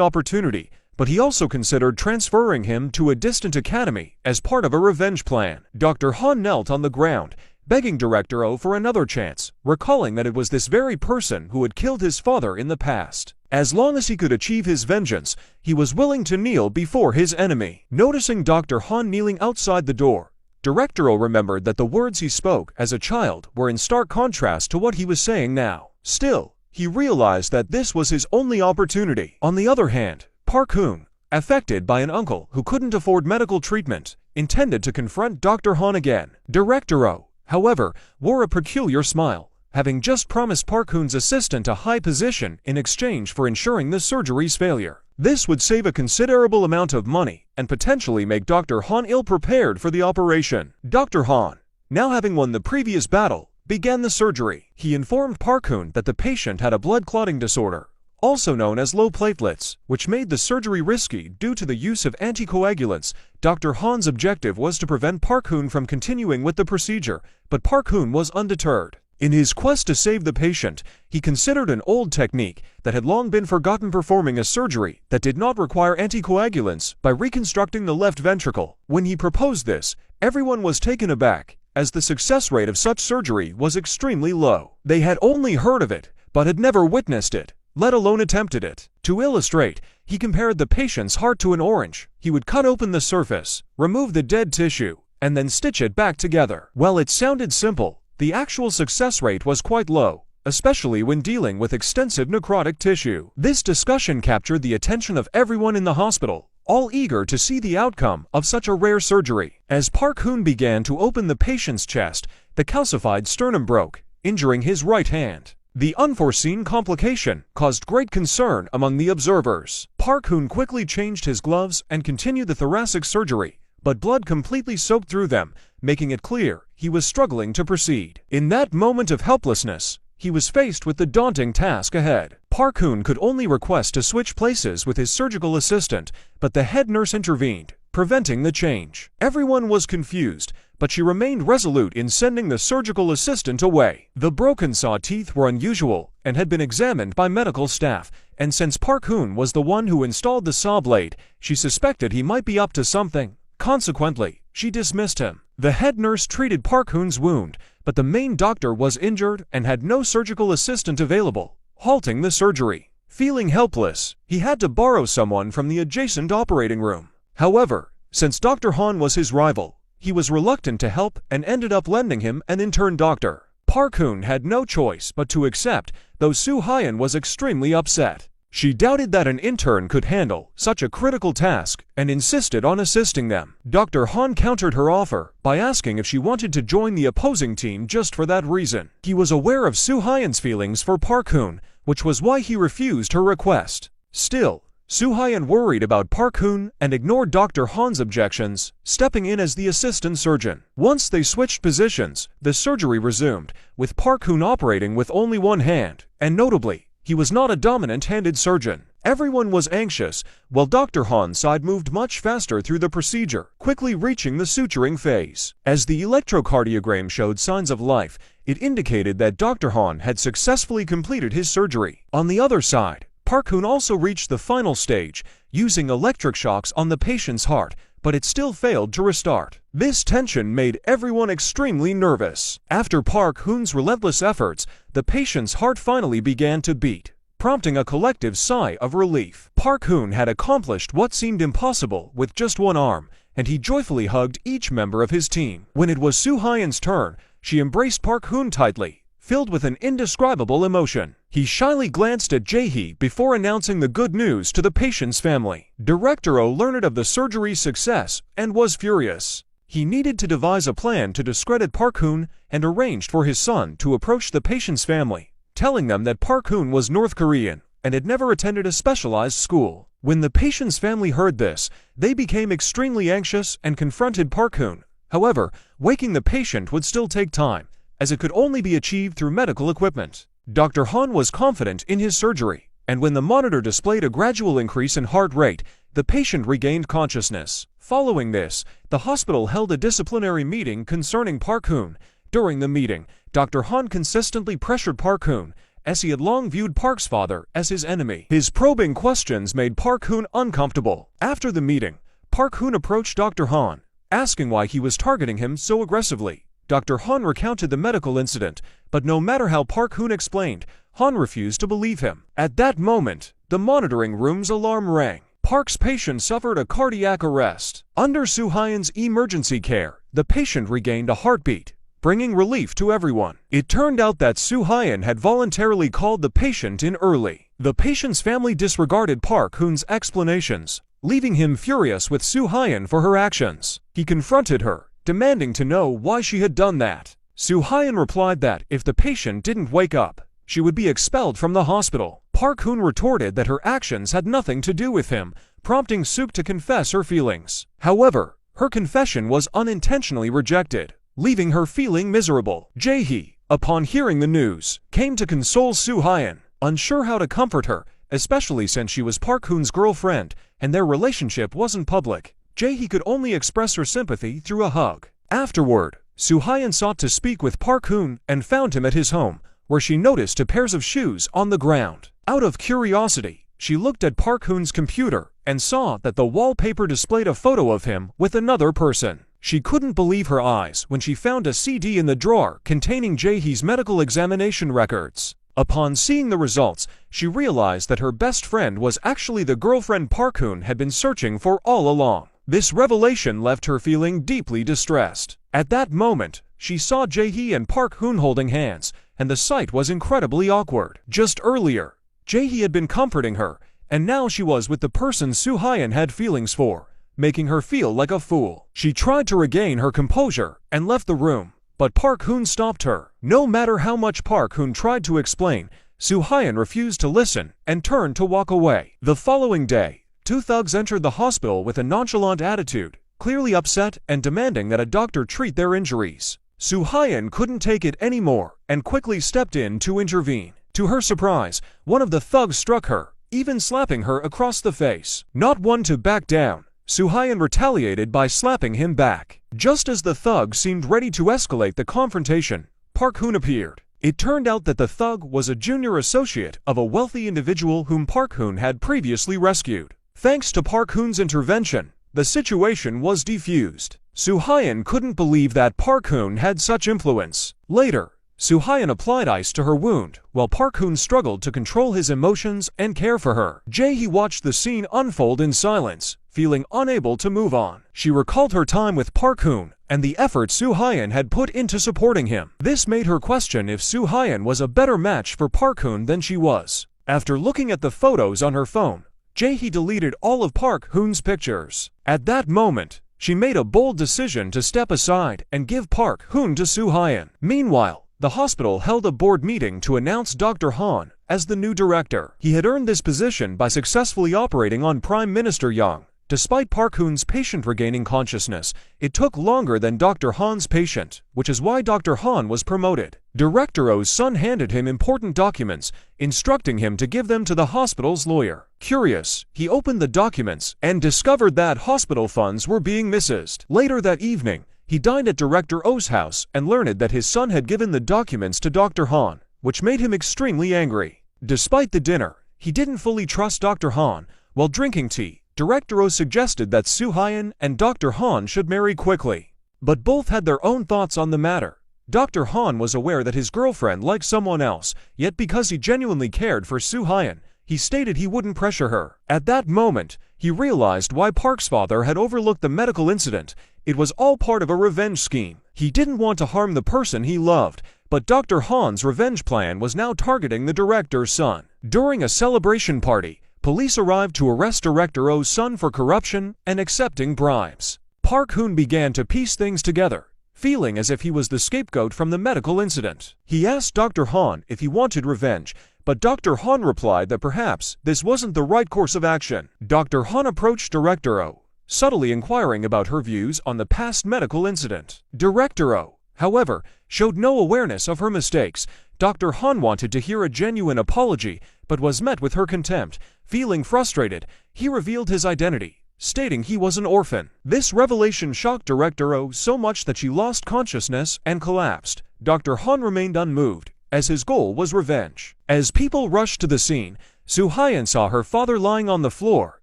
opportunity, but he also considered transferring him to a distant academy as part of a revenge plan. Dr. Han knelt on the ground, begging Director Oh for another chance, recalling that it was this very person who had killed his father in the past. As long as he could achieve his vengeance, he was willing to kneel before his enemy. Noticing Dr. Han kneeling outside the door, Director Oh remembered that the words he spoke as a child were in stark contrast to what he was saying now. Still, he realized that this was his only opportunity. On the other hand, Park Hoon, affected by an uncle who couldn't afford medical treatment, intended to confront Dr. Han again. Director Oh, however, wore a peculiar smile, having just promised Park Hoon's assistant a high position in exchange for ensuring the surgery's failure. This would save a considerable amount of money and potentially make Dr. Han ill-prepared for the operation. Dr. Han, now having won the previous battle, began the surgery. He informed Park Hoon that the patient had a blood clotting disorder, also known as low platelets, which made the surgery risky due to the use of anticoagulants. Dr. Han's objective was to prevent Park Hoon from continuing with the procedure, but Park Hoon was undeterred. In his quest to save the patient, he considered an old technique that had long been forgotten, performing a surgery that did not require anticoagulants by reconstructing the left ventricle. When he proposed this, everyone was taken aback, as the success rate of such surgery was extremely low. They had only heard of it, but had never witnessed it, let alone attempted it. To illustrate, he compared the patient's heart to an orange. He would cut open the surface, remove the dead tissue, and then stitch it back together. While it sounded simple, the actual success rate was quite low, especially when dealing with extensive necrotic tissue. This discussion captured the attention of everyone in the hospital, all eager to see the outcome of such a rare surgery. As Park Hoon began to open the patient's chest, the calcified sternum broke, injuring his right hand. The unforeseen complication caused great concern among the observers. Park Hoon quickly changed his gloves and continued the thoracic surgery, but blood completely soaked through them, making it clear he was struggling to proceed. In that moment of helplessness, he was faced with the daunting task ahead. Park Hoon could only request to switch places with his surgical assistant, but the head nurse intervened, preventing the change. Everyone was confused, but she remained resolute in sending the surgical assistant away. The broken saw teeth were unusual and had been examined by medical staff, and since Park Hoon was the one who installed the saw blade, she suspected he might be up to something. Consequently, she dismissed him. The head nurse treated Park Hoon's wound, but the main doctor was injured and had no surgical assistant available, halting the surgery. Feeling helpless, he had to borrow someone from the adjacent operating room. However, since Dr. Han was his rival, he was reluctant to help and ended up lending him an intern doctor. Park Hoon had no choice but to accept, though Soo-hyun was extremely upset. She doubted that an intern could handle such a critical task and insisted on assisting them. Dr. Han countered her offer by asking if she wanted to join the opposing team just for that reason. He was aware of Soo-hyun's feelings for Park Hoon, which was why he refused her request. Still, Soo-hyun worried about Park Hoon and ignored Dr. Han's objections, stepping in as the assistant surgeon. Once they switched positions, the surgery resumed, with Park Hoon operating with only one hand, and notably, he was not a dominant-handed surgeon. Everyone was anxious, while Dr. Han's side moved much faster through the procedure, quickly reaching the suturing phase. As the electrocardiogram showed signs of life, it indicated that Dr. Han had successfully completed his surgery. On the other side, Park Hoon also reached the final stage, using electric shocks on the patient's heart, but it still failed to restart. This tension made everyone extremely nervous. After Park Hoon's relentless efforts, the patient's heart finally began to beat, prompting a collective sigh of relief. Park Hoon had accomplished what seemed impossible with just one arm, and he joyfully hugged each member of his team. When it was Soo-hyun's turn, she embraced Park Hoon tightly, filled with an indescribable emotion. He shyly glanced at Jae-hee before announcing the good news to the patient's family. Director Oh learned of the surgery's success and was furious. He needed to devise a plan to discredit Park Hoon and arranged for his son to approach the patient's family, telling them that Park Hoon was North Korean and had never attended a specialized school. When the patient's family heard this, they became extremely anxious and confronted Park Hoon. However, waking the patient would still take time, as it could only be achieved through medical equipment. Dr. Han was confident in his surgery, and when the monitor displayed a gradual increase in heart rate, the patient regained consciousness. Following this, the hospital held a disciplinary meeting concerning Park Hoon. During the meeting, Dr. Han consistently pressured Park Hoon, as he had long viewed Park's father as his enemy. His probing questions made Park Hoon uncomfortable. After the meeting, Park Hoon approached Dr. Han, asking why he was targeting him so aggressively. Dr. Han recounted the medical incident, but no matter how Park Hoon explained, Han refused to believe him. At that moment, the monitoring room's alarm rang. Park's patient suffered a cardiac arrest. Under Soo-hyun's emergency care, the patient regained a heartbeat, bringing relief to everyone. It turned out that Soo-hyun had voluntarily called the patient in early. The patient's family disregarded Park Hoon's explanations, leaving him furious with Soo-hyun for her actions. He confronted her, demanding to know why she had done that. Soo-hyun replied that if the patient didn't wake up, she would be expelled from the hospital. Park Hoon retorted that her actions had nothing to do with him, prompting Sook to confess her feelings. However, her confession was unintentionally rejected, leaving her feeling miserable. Jae-hee, upon hearing the news, came to console Soo-hyun, unsure how to comfort her, especially since she was Park Hoon's girlfriend and their relationship wasn't public. Jae-hee could only express her sympathy through a hug. Afterward, Soo-hyun sought to speak with Park Hoon and found him at his home, where she noticed two pairs of shoes on the ground. Out of curiosity, she looked at Park Hoon's computer and saw that the wallpaper displayed a photo of him with another person. She couldn't believe her eyes when she found a CD in the drawer containing Jae-hee's medical examination records. Upon seeing the results, she realized that her best friend was actually the girlfriend Park Hoon had been searching for all along. This revelation left her feeling deeply distressed. At that moment, she saw Jae-hee and Park Hoon holding hands, and the sight was incredibly awkward. Just earlier, Jae-hee had been comforting her, and now she was with the person Soo-hyun had feelings for, making her feel like a fool. She tried to regain her composure and left the room, but Park Hoon stopped her. No matter how much Park Hoon tried to explain, Soo-hyun refused to listen and turned to walk away. The following day, two thugs entered the hospital with a nonchalant attitude, clearly upset and demanding that a doctor treat their injuries. Soo-hyun couldn't take it anymore and quickly stepped in to intervene. To her surprise, one of the thugs struck her, even slapping her across the face. Not one to back down, Soo-hyun retaliated by slapping him back. Just as the thug seemed ready to escalate the confrontation, Park Hoon appeared. It turned out that the thug was a junior associate of a wealthy individual whom Park Hoon had previously rescued. Thanks to Park Hoon's intervention, the situation was defused. Soo-hyun couldn't believe that Park Hoon had such influence. Later, Soo-hyun applied ice to her wound, while Park Hoon struggled to control his emotions and care for her. Jae-hee watched the scene unfold in silence, feeling unable to move on. She recalled her time with Park Hoon and the effort Soo-hyun had put into supporting him. This made her question if Soo-hyun was a better match for Park Hoon than she was. After looking at the photos on her phone, Jae-hee deleted all of Park Hoon's pictures. At that moment, she made a bold decision to step aside and give Park Hoon to Soo-hyun. Meanwhile, the hospital held a board meeting to announce Dr. Han as the new director. He had earned this position by successfully operating on Prime Minister Yang. Despite Park Hoon's patient regaining consciousness, it took longer than Dr. Han's patient, which is why Dr. Han was promoted. Director Oh's son handed him important documents, instructing him to give them to the hospital's lawyer. Curious, he opened the documents and discovered that hospital funds were being misused. Later that evening, he dined at Director Oh's house and learned that his son had given the documents to Dr. Han, which made him extremely angry. Despite the dinner, he didn't fully trust Dr. Han. While drinking tea, Director Oh suggested that Soo Hyun and Dr. Han should marry quickly. But both had their own thoughts on the matter. Dr. Han was aware that his girlfriend liked someone else, yet because he genuinely cared for Soo Hyun, he stated he wouldn't pressure her. At that moment, he realized why Park's father had overlooked the medical incident. It was all part of a revenge scheme. He didn't want to harm the person he loved, but Dr. Han's revenge plan was now targeting the director's son. During a celebration party, police arrived to arrest Director Oh's son for corruption and accepting bribes. Park Hoon began to piece things together, feeling as if he was the scapegoat from the medical incident. He asked Dr. Han if he wanted revenge, but Dr. Han replied that perhaps this wasn't the right course of action. Dr. Han approached Director Oh, subtly inquiring about her views on the past medical incident. Director Oh, however, showed no awareness of her mistakes. Dr. Han wanted to hear a genuine apology, but was met with her contempt. Feeling frustrated, he revealed his identity, stating he was an orphan. This revelation shocked Director Oh so much that she lost consciousness and collapsed. Dr. Han remained unmoved, as his goal was revenge. As people rushed to the scene, Soo Hyun saw her father lying on the floor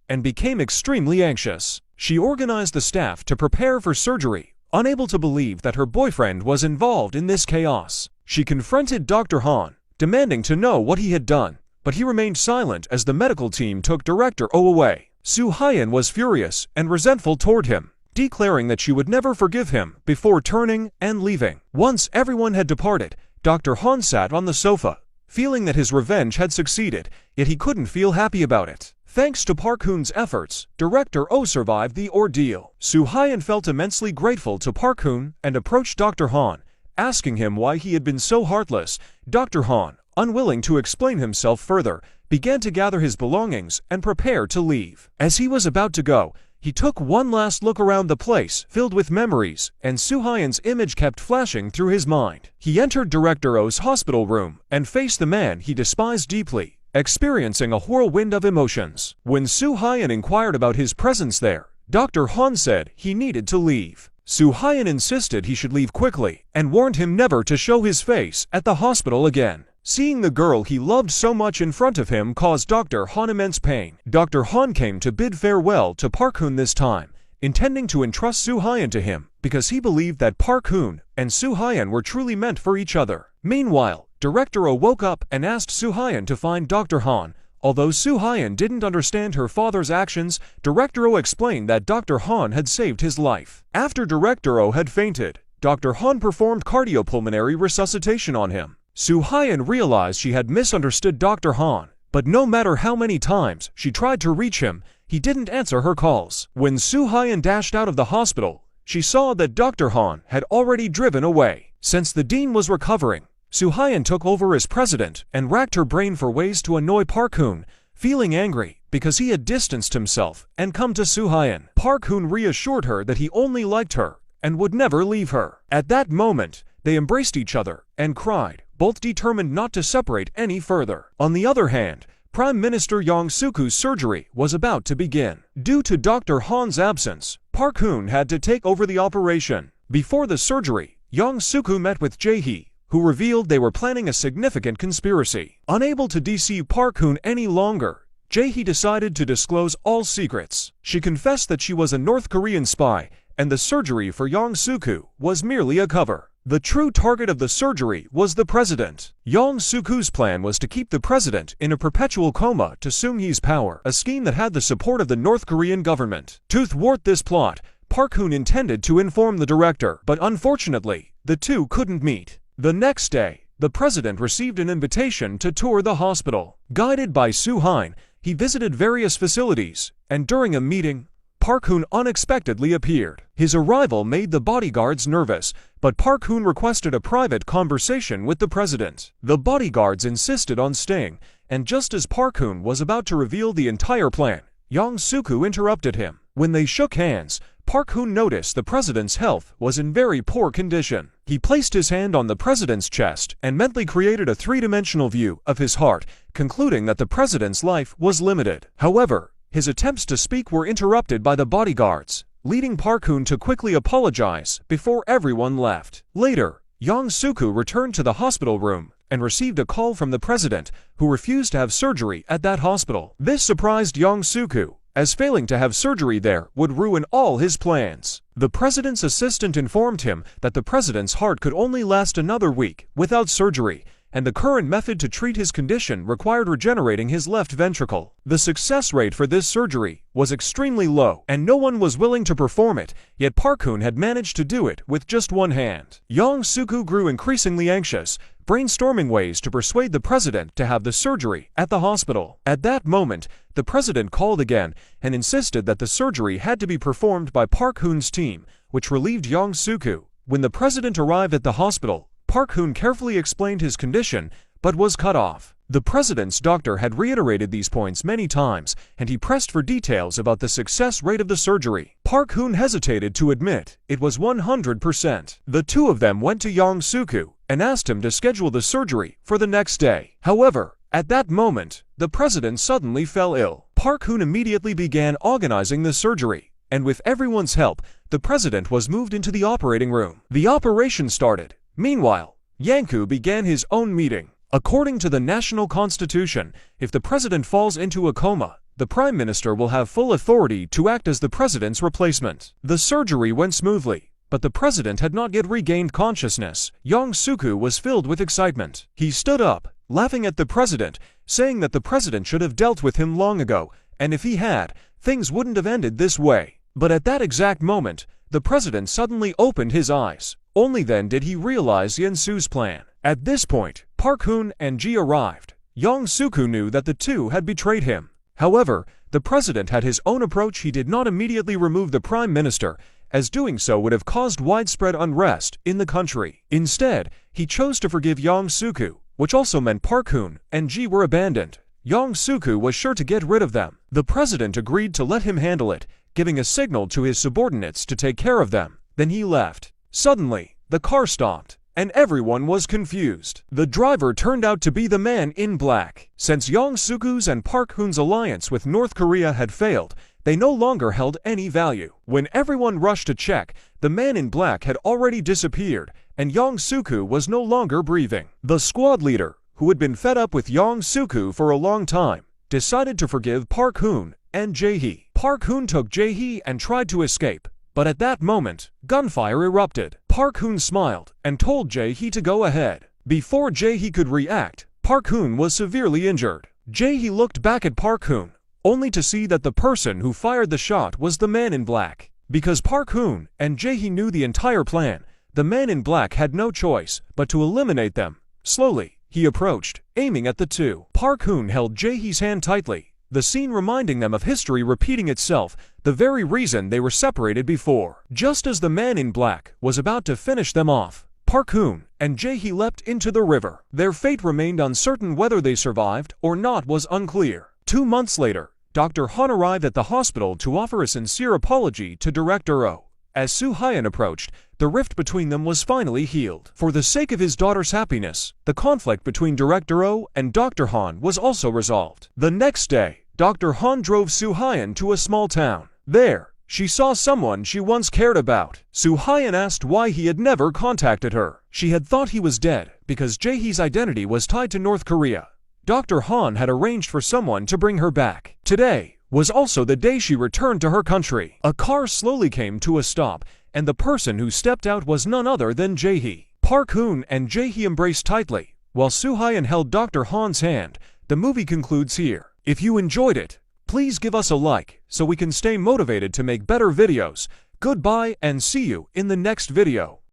and became extremely anxious. She organized the staff to prepare for surgery, unable to believe that her boyfriend was involved in this chaos. She confronted Dr. Han, demanding to know what he had done, but he remained silent as the medical team took Director Oh away. Soo Hyun was furious and resentful toward him, declaring that she would never forgive him before turning and leaving. Once everyone had departed, Dr. Han sat on the sofa, feeling that his revenge had succeeded, yet he couldn't feel happy about it. Thanks to Park Hoon's efforts, Director Oh survived the ordeal. Soo Hyun felt immensely grateful to Park Hoon and approached Dr. Han, asking him why he had been so heartless. Dr. Han, unwilling to explain himself further, began to gather his belongings and prepare to leave. As he was about to go, he took one last look around the place filled with memories, and Soo Hyun's image kept flashing through his mind. He entered Director Oh's hospital room and faced the man he despised deeply, experiencing a whirlwind of emotions. When Soo Hyun inquired about his presence there, Dr. Han said he needed to leave. Soo Hyun insisted he should leave quickly and warned him never to show his face at the hospital again. Seeing the girl he loved so much in front of him caused Dr. Han immense pain. Dr. Han came to bid farewell to Park Hoon this time, intending to entrust Soo Hyun to him because he believed that Park Hoon and Soo Hyun were truly meant for each other. Meanwhile, Director Oh woke up and asked Soo Hyun to find Dr. Han. Although Soo Hyun didn't understand her father's actions, Director Oh explained that Dr. Han had saved his life. After Director Oh had fainted, Dr. Han performed cardiopulmonary resuscitation on him. Soo Hyun realized she had misunderstood Dr. Han, but no matter how many times she tried to reach him, he didn't answer her calls. When Soo Hyun dashed out of the hospital, she saw that Dr. Han had already driven away. Since the dean was recovering, Soo Hyun took over as president and racked her brain for ways to annoy Park Hoon, feeling angry because he had distanced himself and come to Soo Hyun. Park Hoon reassured her that he only liked her and would never leave her. At that moment, they embraced each other and cried, both determined not to separate any further. On the other hand, Prime Minister Yang Soo-koo's surgery was about to begin. Due to Dr. Han's absence, Park Hoon had to take over the operation. Before the surgery, Yang Soo-koo met with Jae-hee, who revealed they were planning a significant conspiracy. Unable to deceive Park Hoon any longer, Jae-hee decided to disclose all secrets. She confessed that she was a North Korean spy, and the surgery for Yang Soo-koo was merely a cover. The true target of the surgery was the president. Yang Soo-koo's plan was to keep the president in a perpetual coma to Seung-hee's power, a scheme that had the support of the North Korean government. To thwart this plot, Park Hoon intended to inform the director, but unfortunately, the two couldn't meet. The next day, the president received an invitation to tour the hospital. Guided by Soo Hyun, he visited various facilities, and during a meeting, Park Hoon unexpectedly appeared. His arrival made the bodyguards nervous, but Park Hoon requested a private conversation with the president. The bodyguards insisted on staying, and just as Park Hoon was about to reveal the entire plan, Yang Suk-woo interrupted him. When they shook hands, Park Hoon noticed the president's health was in very poor condition. He placed his hand on the president's chest and mentally created a three-dimensional view of his heart, concluding that the president's life was limited. However, his attempts to speak were interrupted by the bodyguards, leading Park Hoon to quickly apologize before everyone left. Later, Yang Suk-woo returned to the hospital room and received a call from the president, who refused to have surgery at that hospital. This surprised Yang Suk-woo, as failing to have surgery there would ruin all his plans. The president's assistant informed him that the president's heart could only last another week without surgery, and the current method to treat his condition required regenerating his left ventricle. The success rate for this surgery was extremely low, and no one was willing to perform it, yet Park Hoon had managed to do it with just one hand. Yang Suk-woo grew increasingly anxious, brainstorming ways to persuade the president to have the surgery at the hospital. At that moment, the president called again and insisted that the surgery had to be performed by Park Hoon's team, which relieved Yang Suk-woo. When the president arrived at the hospital, Park Hoon carefully explained his condition, but was cut off. The president's doctor had reiterated these points many times, and he pressed for details about the success rate of the surgery. Park Hoon hesitated to admit it was 100%. The two of them went to Yang Suk-woo and asked him to schedule the surgery for the next day. However, at that moment, the president suddenly fell ill. Park Hoon immediately began organizing the surgery, and with everyone's help, the president was moved into the operating room. The operation started. Meanwhile, Yanku began his own meeting. According to the national constitution, if the president falls into a coma, the prime minister will have full authority to act as the president's replacement. The surgery went smoothly, but the president had not yet regained consciousness. Yang Suk-woo was filled with excitement. He stood up, laughing at the president, saying that the president should have dealt with him long ago, and if he had, things wouldn't have ended this way. But at that exact moment, the president suddenly opened his eyes. Only then did he realize Yansu's plan. At this point, Park Hoon and Ji arrived. Yang Suk-woo knew that the two had betrayed him. However, the president had his own approach. He did not immediately remove the prime minister, as doing so would have caused widespread unrest in the country. Instead, he chose to forgive Yang Suk-woo, which also meant Park Hoon and Ji were abandoned. Yang Suk-woo was sure to get rid of them. The president agreed to let him handle it, giving a signal to his subordinates to take care of them. Then he left. Suddenly, the car stopped, and everyone was confused. The driver turned out to be the man in black. Since Yang Suk-woo's and Park Hoon's alliance with North Korea had failed, they no longer held any value. When everyone rushed to check, the man in black had already disappeared, and Yang Suk-woo was no longer breathing. The squad leader, who had been fed up with Yang Suk-woo for a long time, decided to forgive Park Hoon and Jae-hee. Park Hoon took Jae-hee and tried to escape, but at that moment, gunfire erupted. Park Hoon smiled and told Jae-hee to go ahead. Before Jae-hee could react, Park Hoon was severely injured. Jae-hee looked back at Park Hoon, only to see that the person who fired the shot was the man in black. Because Park Hoon and Jae-hee knew the entire plan, the man in black had no choice but to eliminate them. Slowly, he approached, aiming at the two. Park Hoon held Jae-hee's hand tightly, the scene reminding them of history repeating itself, the very reason they were separated before. Just as the man in black was about to finish them off, Park Hoon and Jae-hee leapt into the river. Their fate remained uncertain. Whether they survived or not was unclear. 2 months later, Dr. Han arrived at the hospital to offer a sincere apology to Director Oh. As Soo Hyun approached, the rift between them was finally healed. For the sake of his daughter's happiness, the conflict between Director Oh and Dr. Han was also resolved. The next day, Dr. Han drove Soo Hyun to a small town. There, she saw someone she once cared about. Soo Hyun asked why he had never contacted her. She had thought he was dead because Jae-hee's identity was tied to North Korea. Dr. Han had arranged for someone to bring her back. Today was also the day she returned to her country. A car slowly came to a stop, and the person who stepped out was none other than Jae-hee. Park Hoon and Jae-hee embraced tightly, while Soo Hyun held Dr. Han's hand. The movie concludes here. If you enjoyed it, please give us a like so we can stay motivated to make better videos. Goodbye and see you in the next video.